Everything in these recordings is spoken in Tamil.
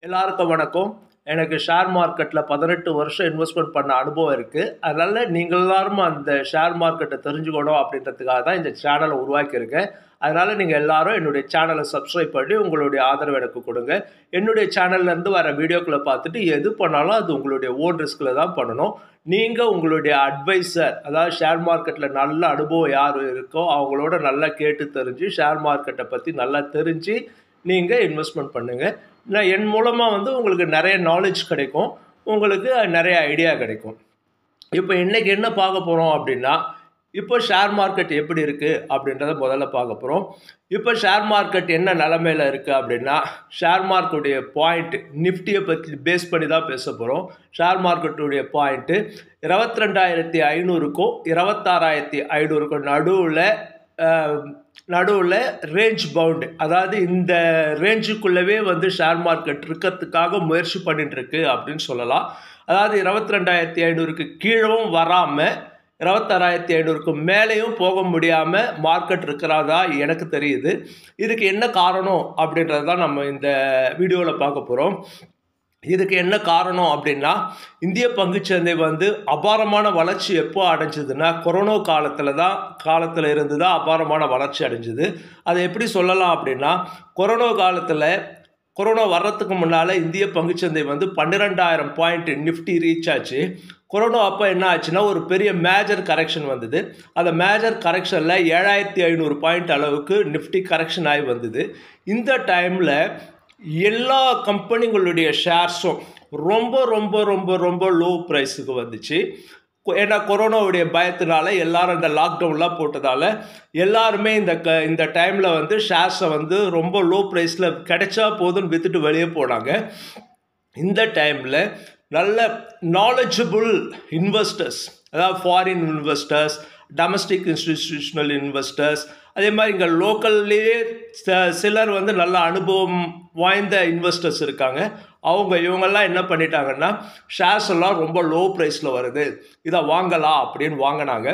எல்லாருக்கும் வணக்கம். எனக்கு ஷேர் மார்க்கெட்டில் 18 வருஷம் இன்வெஸ்ட்மெண்ட் பண்ண அனுபவம் இருக்குது. அதனால் நீங்கள் எல்லாரும் அந்த ஷேர் மார்க்கெட்டை தெரிஞ்சுக்கணும் அப்படின்றதுக்காக தான் இந்த சேனலை உருவாக்கியிருக்கேன். அதனால் நீங்கள் எல்லாரும் என்னுடைய சேனலை சப்ஸ்கிரைப் பண்ணி உங்களுடைய ஆதரவு எனக்கு கொடுங்க. என்னுடைய சேனல்லேருந்து வர வீடியோக்களை பார்த்துட்டு எது பண்ணாலும் அது உங்களுடைய ஓன் ரிஸ்கில் தான் பண்ணணும். நீங்கள் உங்களுடைய அட்வைசர், அதாவது ஷேர் மார்க்கெட்டில் நல்ல அனுபவம் யார் இருக்கோ அவங்களோட நல்லா கேட்டு தெரிஞ்சு ஷேர் மார்க்கெட்டை பற்றி நல்லா தெரிஞ்சு நீங்கள் இன்வெஸ்ட்மெண்ட் பண்ணுங்கள். நான் என் மூலமாக உங்களுக்கு நிறைய நாலேஜ் கிடைக்கும், உங்களுக்கு நிறைய ஐடியா கிடைக்கும். இப்போ இன்றைக்கி என்ன பார்க்க போகிறோம் அப்படின்னா, இப்போ ஷேர் மார்க்கெட் எப்படி இருக்குது அப்படின்றத முதல்ல பார்க்க போகிறோம். இப்போ ஷேர் மார்க்கெட் என்ன நிலமையில் இருக்குது அப்படின்னா, ஷேர் மார்க்கெட்டுடைய பாயிண்ட் நிஃப்டியை பற்றி பேஸ் பண்ணி தான் பேச போகிறோம். ஷேர் மார்க்கெட்டுடைய பாயிண்ட்டு 22,500க்கும் 26,500க்கும் நடுவில் ரேஞ்ச் பவுண்டு, அதாவது இந்த ரேஞ்சுக்குள்ளவே ஷேர் மார்க்கெட் இருக்கிறதுக்காக முயற்சி பண்ணிட்டுருக்கு அப்படின்னு சொல்லலாம். அதாவது 22,500க்கு கீழவும் வராமல் 26,500க்கு மேலேயும் போக முடியாமல் மார்க்கெட் இருக்கிறதா எனக்கு தெரியுது. இதுக்கு என்ன காரணம் அப்படின்றது தான் நம்ம இந்த வீடியோவில் பார்க்க போகிறோம். இதுக்கு என்ன காரணம் அப்படின்னா, இந்திய பங்குச்சந்தை அபாரமான வளர்ச்சி எப்போ அடைஞ்சதுன்னா, கொரோனா காலத்தில் இருந்து தான் அபாரமான வளர்ச்சி அடைஞ்சுது. அதை எப்படி சொல்லலாம் அப்படின்னா, கொரோனா வர்றதுக்கு முன்னால் இந்திய பங்குச்சந்தை 12,000 பாயிண்ட் நிஃப்டி ரீச் ஆச்சு. கொரோனா அப்போ என்ன ஆச்சுன்னா, ஒரு பெரிய மேஜர் கரெக்ஷன் வந்தது. அந்த மேஜர் கரெக்ஷனில் 7,500 பாயிண்ட் அளவுக்கு நிஃப்டி கரெக்ஷன் ஆகி வந்தது. இந்த டைமில் எல்லா கம்பெனிகளுடைய ஷேர்ஸும் ரொம்ப ரொம்ப ரொம்ப ரொம்ப லோ ப்ரைஸுக்கு வந்துச்சு. ஏன்னா கொரோனாவுடைய பயத்தினால எல்லாரும் இந்த லாக்டவுன்லாம் போட்டதால் எல்லாருமே இந்த டைமில் ஷேர்ஸை ரொம்ப லோ ப்ரைஸில் கிடைச்சா போதுன்னு விற்றுட்டு வெளியே போனாங்க. இந்த டைமில் நல்ல நாலேஜபிள் இன்வெஸ்டர்ஸ், அதாவது foreign investors, domestic institutional investors, அதே மாதிரி இங்கே லோக்கல்லேயே சிலர் நல்ல அனுபவம் வாய்ந்த இன்வெஸ்டர்ஸ் இருக்காங்க. இவங்கெல்லாம் என்ன பண்ணிட்டாங்கன்னா, ஷேர்ஸ் எல்லாம் ரொம்ப லோ ப்ரைஸில் வருது, இதை வாங்கலாம் அப்படின்னு வாங்கினாங்க.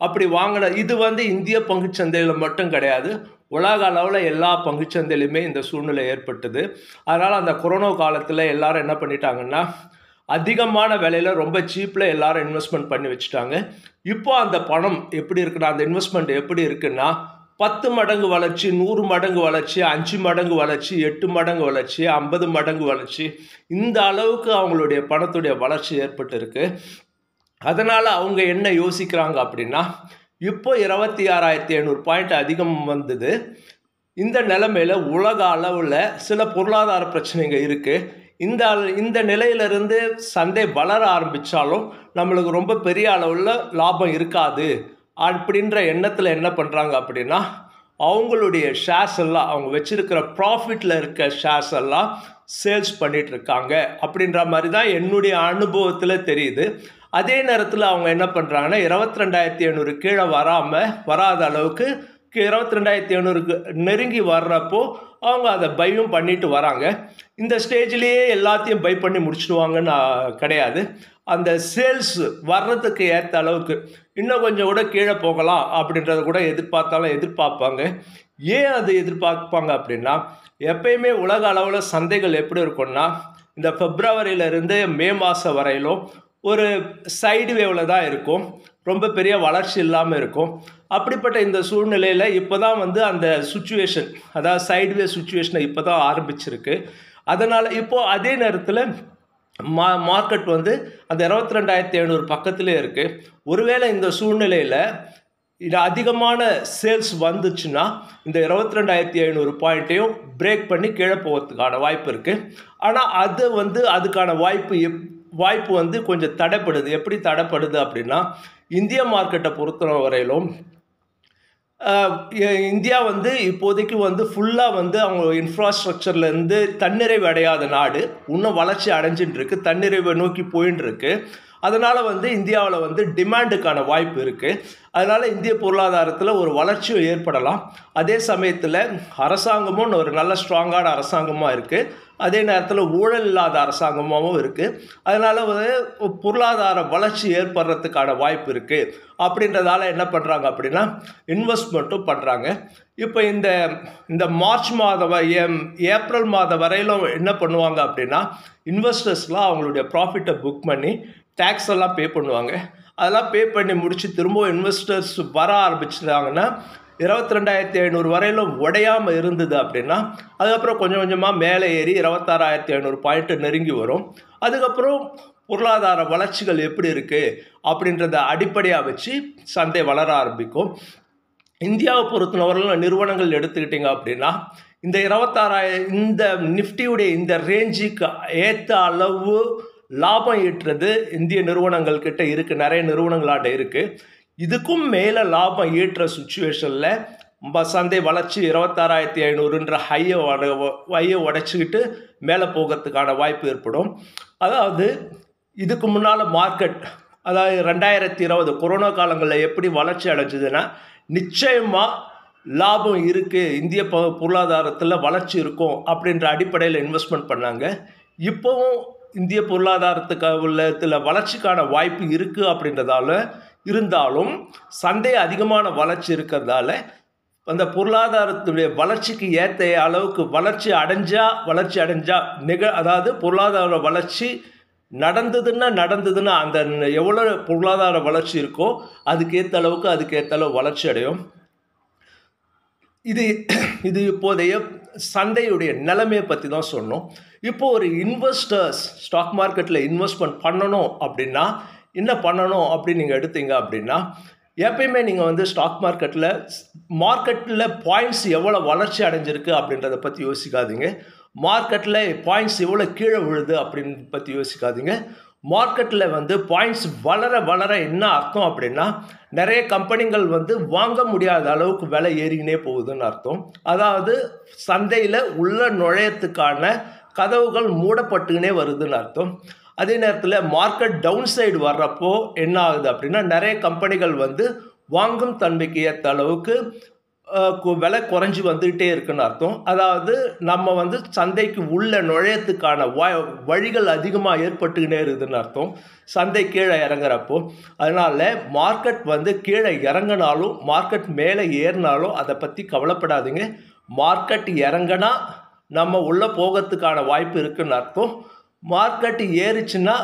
அப்படி வாங்கின இது இந்திய பங்குச்சந்தையில் மட்டும் கிடையாது, உலக அளவில் எல்லா பங்குச்சந்தையிலுமே இந்த சூழ்நிலை ஏற்பட்டது. அதனால் அந்த கொரோனா காலத்தில் எல்லாரும் என்ன பண்ணிட்டாங்கன்னா, அதிகமான விலையில் ரொம்ப சீப்பில் எல்லாரும் இன்வெஸ்ட்மெண்ட் பண்ணி வச்சுட்டாங்க. இப்போ அந்த பணம் எப்படி இருக்குன்னா, அந்த இன்வெஸ்ட்மெண்ட் எப்படி இருக்குன்னா, 10 மடங்கு வளர்ச்சி, 100 மடங்கு வளர்ச்சி, 5 மடங்கு வளர்ச்சி, 8 மடங்கு வளர்ச்சி, 50 மடங்கு வளர்ச்சி, இந்த அளவுக்கு அவங்களுடைய பணத்துடைய வளர்ச்சி ஏற்பட்டிருக்கு. அதனால் அவங்க என்ன யோசிக்கிறாங்க அப்படின்னா, இப்போ 26,500 பாயிண்ட் அதிகம் வந்தது. இந்த நிலைமையில் உலக அளவில் சில பொருளாதார பிரச்சனைங்க இருக்குது. இந்த நிலையிலிருந்து சந்தை வளர ஆரம்பித்தாலும் நம்மளுக்கு ரொம்ப பெரிய அளவில் லாபம் இருக்காது அப்படின்ற எண்ணத்தில் என்ன பண்ணுறாங்க அப்படின்னா, அவங்களுடைய ஷேர்ஸ் எல்லாம், அவங்க வச்சுருக்கிற ப்ராஃபிட்டில் இருக்க ஷேர்ஸ் எல்லாம் சேல்ஸ் பண்ணிகிட்ருக்காங்க அப்படின்ற மாதிரி தான் என்னுடைய அனுபவத்தில் தெரியுது. அதே நேரத்தில் அவங்க என்ன பண்ணுறாங்கன்னா, 22,500 கீழே வராத அளவுக்கு 22,500க்கு நெருங்கி வர்றப்போ அவங்க அதை பையும் பண்ணிட்டு வராங்க. இந்த ஸ்டேஜ்லேயே எல்லாத்தையும் பை பண்ணி முடிச்சுடுவாங்கன்னு கிடையாது. அந்த சேல்ஸ் வர்றதுக்கு ஏற்ற அளவுக்கு இன்னும் கொஞ்சம் கூட கீழே போகலாம் அப்படின்றத கூட எதிர்பார்ப்பாங்க. ஏன் அது எதிர்பார்ப்பாங்க அப்படின்னா, எப்பயுமே உலக அளவில் சந்தைகள் எப்படி இருக்கும்னா, இந்த பிப்ரவரியிலேருந்து மே மாதம் வரையிலும் ஒரு சைடு வேவில் தான் இருக்கும், ரொம்ப பெரிய வளர்ச்சி இல்லாமல் இருக்கும். அப்படிப்பட்ட இந்த சூழ்நிலையில் இப்போ தான் அந்த சுச்சுவேஷன், அதாவது சைடுவே சுச்சுவேஷனை இப்போ தான் ஆரம்பிச்சிருக்கு. அதனால் இப்போது அதே நேரத்தில் மார்க்கெட் அந்த 22,500 பக்கத்திலே இருக்குது. ஒருவேளை இந்த சூழ்நிலையில் இது அதிகமான சேல்ஸ் வந்துச்சுன்னா இந்த 22,500 பாயிண்ட்டையும் பிரேக் பண்ணி கீழே போகிறதுக்கான வாய்ப்பு இருக்குது. ஆனால் அது அதுக்கான வாய்ப்பு கொஞ்சம் தடைப்படுது. எப்படி தடைப்படுது அப்படின்னா, இந்திய மார்க்கெட்டை பொறுத்த வரையிலும் இந்தியா இப்போதைக்கு ஃபுல்லாக அவங்க இன்ஃப்ராஸ்ட்ரக்சர்லேருந்து தன்னிறைவு அடையாத நாடு, இன்னும் வளர்ச்சி அடைஞ்சிட்டு இருக்கு, தன்னிறைவை நோக்கி போயின்னு இருக்கு. அதனால் இந்தியாவில் டிமாண்டுக்கான வாய்ப்பு இருக்குது. அதனால் இந்திய பொருளாதாரத்தில் ஒரு வளர்ச்சியும் ஏற்படலாம். அதே சமயத்தில் அரசாங்கமும் ஒரு நல்ல ஸ்ட்ராங்கான அரசாங்கமாக இருக்குது. அதே நேரத்தில் ஊழல் இல்லாத அரசாங்கமாகவும் இருக்குது. அதனால் வந்து பொருளாதார வளர்ச்சி ஏற்படுறதுக்கான வாய்ப்பு இருக்குது. அப்படின்றதால என்ன பண்ணுறாங்க அப்படின்னா இன்வெஸ்ட்மெண்ட்டும் பண்ணுறாங்க. இப்போ இந்த மார்ச் மாதம் ஏப்ரல் மாதம் வரையிலும் என்ன பண்ணுவாங்க அப்படின்னா இன்வெஸ்டர்ஸ்லாம் அவங்களுடைய ப்ராஃபிட்டை புக் பண்ணி டேக்ஸ் எல்லாம் பே பண்ணுவாங்க. அதெல்லாம் பே பண்ணி முடித்து திரும்பவும் இன்வெஸ்டர்ஸ் வர ஆரம்பிச்சிட்டாங்கன்னா 22,500 வரையிலும் உடையாமல் இருந்தது அப்படின்னா அதுக்கப்புறம் கொஞ்சம் கொஞ்சமாக மேலே ஏறி 26,500 பாயிண்ட்டு நெருங்கி வரும். அதுக்கப்புறம் பொருளாதார வளர்ச்சிகள் எப்படி இருக்குது அப்படின்றத அடிப்படையாக வச்சு சந்தை வளர ஆரம்பிக்கும். இந்தியாவை பொறுத்தவரையிலும் நிறுவனங்கள் எடுத்துக்கிட்டிங்க அப்படின்னா இந்த 26,000 இந்த நிஃப்டியுடைய இந்த ரேஞ்சுக்கு ஏற்ற அளவு லாபம் ஈட்டுறது இந்திய நிறுவனங்கள் கிட்ட இருக்குது, நிறைய நிறுவனங்களாட்ட இருக்குது. இதுக்கும் மேலே லாபம் ஈட்டுற சுச்சுவேஷனில் சந்தை வளர்ச்சி 26,500ன்ற ஹையை உடைச்சிக்கிட்டு மேலே போகிறதுக்கான வாய்ப்பு ஏற்படும். அதாவது இதுக்கு முன்னால் மார்க்கெட் அதாவது 2020 கொரோனா காலங்களில் எப்படி வளர்ச்சி அடைஞ்சதுன்னா நிச்சயமாக லாபம் இருக்குது, இந்திய பொருளாதாரத்தில் வளர்ச்சி இருக்கும் அப்படின்ற அடிப்படையில் இன்வெஸ்ட்மெண்ட் பண்ணாங்க. இப்போவும் இந்திய பொருளாதாரத்துக்கு வளர்ச்சிக்கான வாய்ப்பு இருக்குது அப்படின்றதால இருந்தாலும் சந்தை அதிகமான வளர்ச்சி இருக்கிறதால அந்த பொருளாதாரத்துடைய வளர்ச்சிக்கு ஏற்ற அளவுக்கு வளர்ச்சி அடைஞ்சா அதாவது பொருளாதார வளர்ச்சி நடந்ததுன்னா அந்த எவ்வளோ பொருளாதார வளர்ச்சி இருக்கோ அதுக்கேற்ற அளவு வளர்ச்சி அடையும். இது இப்போதைய சந்தையுடைய நிலைமையை பற்றி தான் சொன்னோம். இப்போது ஒரு இன்வெஸ்டர்ஸ் ஸ்டாக் மார்க்கெட்டில் இன்வெஸ்ட்மெண்ட் பண்ணணும் அப்படின்னா என்ன பண்ணணும் அப்படின்னு நீங்கள் எடுத்தீங்க அப்படின்னா எப்பயுமே நீங்கள் வந்து ஸ்டாக் மார்க்கெட்டில் பாயிண்ட்ஸ் எவ்வளோ வளர்ச்சி அடைஞ்சிருக்கு அப்படின்றத பற்றி யோசிக்காதீங்க. மார்க்கெட்டில் பாயிண்ட்ஸ் எவ்வளோ கீழே விழுது அப்படின்னு பற்றி யோசிக்காதீங்க. மார்க்கெட்டில் வந்து பாயிண்ட்ஸ் வளர என்ன அர்த்தம் அப்படின்னா நிறைய கம்பெனிகள் வந்து வாங்க முடியாத அளவுக்கு விலை ஏறிக்கினே போகுதுன்னு அர்த்தம். அதாவது சந்தையில் உள்ள நுழையத்துக்கான கதவுகள் மூடப்பட்டுக்கினே வருதுன்னு அர்த்தம். அதே நேரத்தில் மார்க்கெட் டவுன் சைடு வர்றப்போ என்ன ஆகுது அப்படின்னா நிறைய கம்பெனிகள் வந்து வாங்கும் தன்மைக்கு ஏற்ற அளவுக்கு விலை குறைஞ்சி வந்துக்கிட்டே இருக்குன்னு அர்த்தம். அதாவது நம்ம வந்து சந்தைக்கு உள்ள நுழையத்துக்கான வழிகள் அதிகமாக ஏற்பட்டுக்கினே இருக்குதுன்னு அர்த்தம் சந்தை கீழே இறங்குறப்போ. அதனால் மார்க்கெட் வந்து கீழே இறங்கினாலும் மார்க்கெட் மேலே ஏறினாலும் அதை பற்றி கவலைப்படாதீங்க. மார்க்கெட் இறங்கினா நம்ம உள்ளே போகிறதுக்கான வாய்ப்பு இருக்குதுன்னு அர்த்தம். மார்க்கெட் ஏறிச்சுன்னா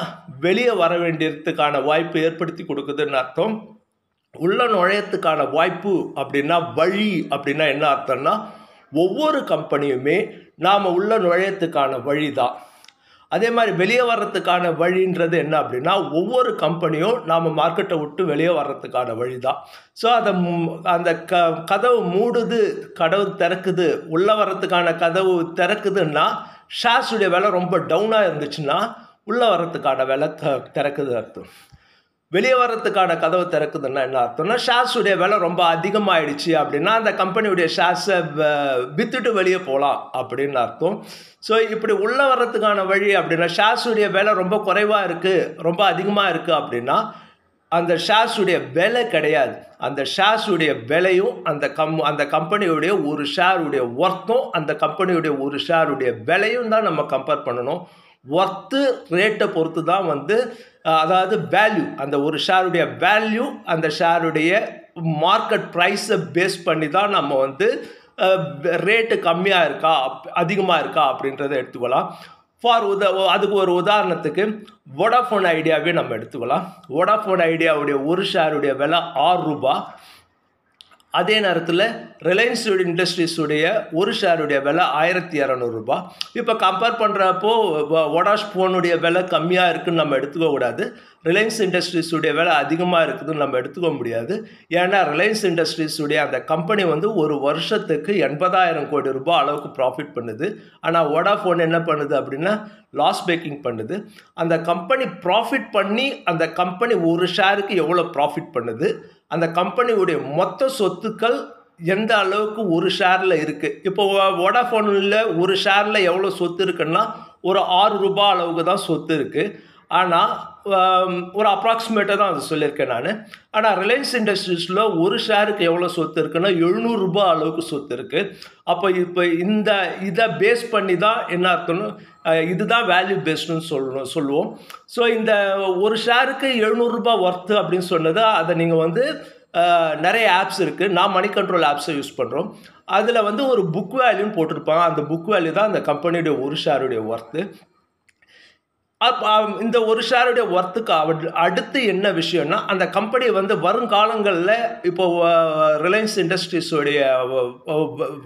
வெளியே வர வேண்டியதுக்கான வாய்ப்பு ஏற்படுத்தி கொடுக்குதுன்னு அர்த்தம். உள்ள நுழையத்துக்கான வாய்ப்பு அப்படின்னா வழி அப்படின்னா என்ன அர்த்தம்னா ஒவ்வொரு கம்பெனியுமே நாம் உள்ள நுழையத்துக்கான வழி தான். அதே மாதிரி வெளியே வர்றதுக்கான வழின்றது என்ன அப்படின்னா ஒவ்வொரு கம்பெனியும் நாம் மார்க்கெட்டை விட்டு வெளியே வர்றதுக்கான வழி தான். ஸோ அந்த கதவு மூடுது, கதவு திறக்குது, உள்ளே வர்றதுக்கான கதவு திறக்குதுன்னா ஷேர்ஸுடைய விலை ரொம்ப டவுனாக இருந்துச்சுன்னா உள்ளே வர்றதுக்கான விலை திறக்குது அர்த்தம். வெளியே வர்றதுக்கான கதவு திறக்குதுன்னா என்ன அர்த்தம்னா ஷேர்ஸுடைய விலை ரொம்ப அதிகமாகிடுச்சு அப்படின்னா அந்த கம்பெனியுடைய ஷேர்ஸை விற்றுட்டு வெளியே போகலாம் அப்படின்னு அர்த்தம். ஸோ இப்படி உள்ளே வர்றதுக்கான வழி அப்படின்னா ஷேர்ஸுடைய விலை ரொம்ப குறைவாக இருக்குது, ரொம்ப அதிகமாக இருக்குது அப்படின்னா அந்த ஷேர்ஸுடைய விலை கிடையாது. அந்த ஷேர்ஸுடைய விலையும் அந்த கம்பெனியுடைய ஒரு ஷேருடைய ஒர்த்தும் அந்த கம்பெனியுடைய ஒரு ஷேருடைய விலையும் தான் நம்ம கம்பேர் பண்ணணும். ஒர்த்து ரேட்டை பொறுத்து தான் வந்து அதாவது வேல்யூ, அந்த ஒரு ஷேருடைய வேல்யூ அந்த ஷேருடைய மார்க்கெட் ப்ரைஸை பேஸ் பண்ணி தான் நம்ம வந்து ரேட்டு கம்மியாக இருக்கா அதிகமாக இருக்கா அப்படின்றத எடுத்துக்கலாம். அதுக்கு ஒரு உதாரணத்துக்கு வோடாஃபோன் ஐடியாவே நம்ம எடுத்துக்கலாம். வோடாஃபோன் ஐடியாவுடைய ஒரு ஷேருடைய விலை 6 ரூபாய். அதே நேரத்தில் ரிலையன்ஸ் இண்டஸ்ட்ரீஸுடைய ஒரு ஷேருடைய விலை 1200 ரூபாய். இப்போ கம்பேர் பண்ணுறப்போ வோடாஃபோனுடைய விலை கம்மியாக இருக்குதுன்னு நம்ம எடுத்துக்கக்கூடாது, ரிலையன்ஸ் இண்டஸ்ட்ரீஸுடைய விலை அதிகமாக இருக்குதுன்னு நம்ம எடுத்துக்க முடியாது. ஏன்னா ரிலையன்ஸ் இண்டஸ்ட்ரீஸுடைய அந்த கம்பெனி வந்து ஒரு வருஷத்துக்கு 80,000 கோடி ரூபாய் அளவுக்கு ப்ராஃபிட் பண்ணுது. ஆனால் வோடாஃபோன் என்ன பண்ணுது அப்படின்னா லாஸ் மேக்கிங் பண்ணுது. அந்த கம்பெனி ப்ராஃபிட் பண்ணி அந்த கம்பெனி ஒரு ஷேருக்கு எவ்வளோ ப்ராஃபிட் பண்ணுது, அந்த கம்பெனியுடைய மொத்த சொத்துக்கள் எந்த அளவுக்கு ஒரு ஷேரில் இருக்குது. இப்போ வோடாஃபோனில் ஒரு ஷேரில் எவ்வளோ சொத்து இருக்குன்னா ஒரு 6 ரூபாய் அளவுக்கு தான் சொத்து இருக்குது. ஆனால் ஒரு அப்ராக்சிமேட்டாக தான் அது சொல்லியிருக்கேன் நான். ஆனால் ரிலையன்ஸ் இண்டஸ்ட்ரீஸில் ஒரு ஷேருக்கு எவ்வளோ சொத்து இருக்குன்னா ரூ. 700 அளவுக்கு சொத்து இருக்குது. அப்போ இப்போ இதை பேஸ் பண்ணி தான் என்ன அர்த்தம்னு இதுதான் வேல்யூ பேஸ்டுன்னு சொல்லுவோம். ஸோ இந்த ஒரு ஷேருக்கு ரூ. 700 ஒர்த்து அப்படின்னு சொன்னது, அதை நீங்கள் வந்து நிறைய ஆப்ஸ் இருக்குது. நான் மணி கண்ட்ரோல் ஆப்ஸை யூஸ் பண்ணுறோம். அதில் வந்து ஒரு புக் வேல்யூன்னு போட்டிருப்பாங்க. அந்த புக் வேல்யூ தான் அந்த கம்பெனியுடைய ஒரு ஷேருடைய ஒர்த்து. இந்த ஒரு ஷேருடைய ஒர்த்துக்கு அடுத்து என்ன விஷயம்னா, அந்த கம்பெனி வந்து வருங்காலங்களில் இப்போ ரிலையன்ஸ் இண்டஸ்ட்ரீஸோடைய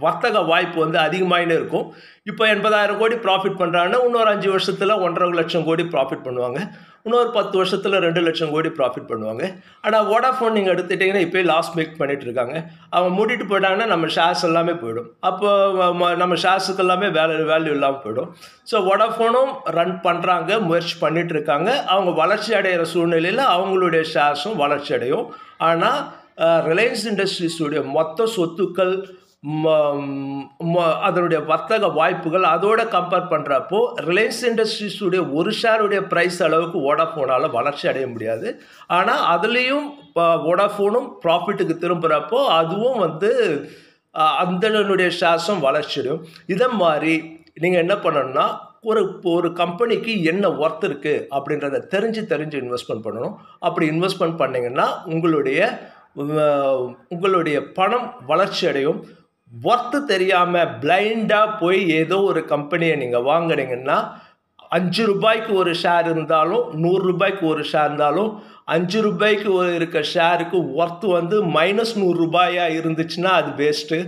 வர்த்தக வாய்ப்பு வந்து அதிகமாகினே இருக்கும். இப்போ 80,000 கோடி ப்ராஃபிட் பண்ணுறாங்கன்னா, இன்னொரு 5 வருஷத்தில் 1.5 லட்சம் கோடி ப்ராஃபிட் பண்ணுவாங்க. இன்னொரு 10 வருஷத்தில் 2 லட்சம் கோடி ப்ராஃபிட் பண்ணுவாங்க. ஆனால் வோடாஃபோன் நீங்கள் எடுத்துட்டிங்கன்னா இப்போயே லாஸ் மேக் பண்ணிட்டு இருக்காங்க. அவங்க மூடிட்டு போயிட்டாங்கன்னா நம்ம ஷேர்ஸ் எல்லாமே போயிடும். அப்போ நம்ம ஷேர்ஸுக்கு எல்லாமே வேல்யூ இல்லாமல் போயிடும். ஸோ வோடாஃபோனும் ரன் பண்ணுறாங்க, முயற்சி பண்ணிட்டு இருக்காங்க. அவங்க வளர்ச்சி அடைகிற சூழ்நிலையில் அவங்களுடைய ஷேர்ஸும் வளர்ச்சி அடையும். ஆனால் ரிலையன்ஸ் இண்டஸ்ட்ரீஸுடைய மொத்த சொத்துக்கள், அதனுடைய வர்த்தக வாய்ப்புகள் அதோட கம்பேர் பண்ணுறப்போ ரிலையன்ஸ் இண்டஸ்ட்ரீஸுடைய ஒரு ஷேருடைய ப்ரைஸ் அளவுக்கு வோடாஃபோனால் வளர்ச்சி அடைய முடியாது. ஆனால் அதுலேயும் இப்போ வோடாஃபோனும் ப்ராஃபிட்டுக்கு திரும்புகிறப்போ அதுவும் வந்து அதனுடைய ஷேர்ஸும் வளர்ச்சி அடையும். இதை மாதிரி நீங்கள் என்ன பண்ணணும்னா, ஒரு கம்பெனிக்கு என்ன ஒர்த் இருக்குது அப்படின்றத தெரிஞ்சு இன்வெஸ்ட்மெண்ட் பண்ணணும். அப்படி இன்வெஸ்ட்மெண்ட் பண்ணிங்கன்னா உங்களுடைய பணம் வளர்ச்சி அடையும். ஒர்த்து தெரியாமல் பிளைண்டாக போய் ஏதோ ஒரு கம்பெனியை நீங்கள் வாங்கினீங்கன்னா, ₹5 ஒரு ஷேர் இருந்தாலும் ₹100 ஒரு ஷேர் இருந்தாலும் ₹5 இருக்க ஷேருக்கு ஒர்த்து வந்து -100 இருந்துச்சுன்னா அது வேஸ்ட்டு.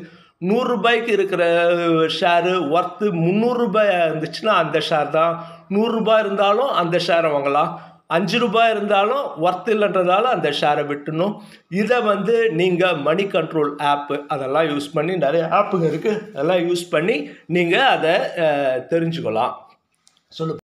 ₹100 இருக்கிற ஷேரு ஒர்த்து ₹300 இருந்துச்சுன்னா அந்த ஷேர் தான். ₹100 இருந்தாலும் அந்த ஷேரை வாங்கலாம். ₹5 இருந்தாலும் ஒர்த் இல்லைன்றதால அந்த ஷேரை விட்டுணும். இதை வந்து நீங்கள் மணி கண்ட்ரோல் ஆப்பு அதெல்லாம் யூஸ் பண்ணி, நிறைய ஆப்புங்க இருக்குது, அதெல்லாம் யூஸ் பண்ணி நீங்கள் அதை தெரிஞ்சுக்கலாம். சொல்லு.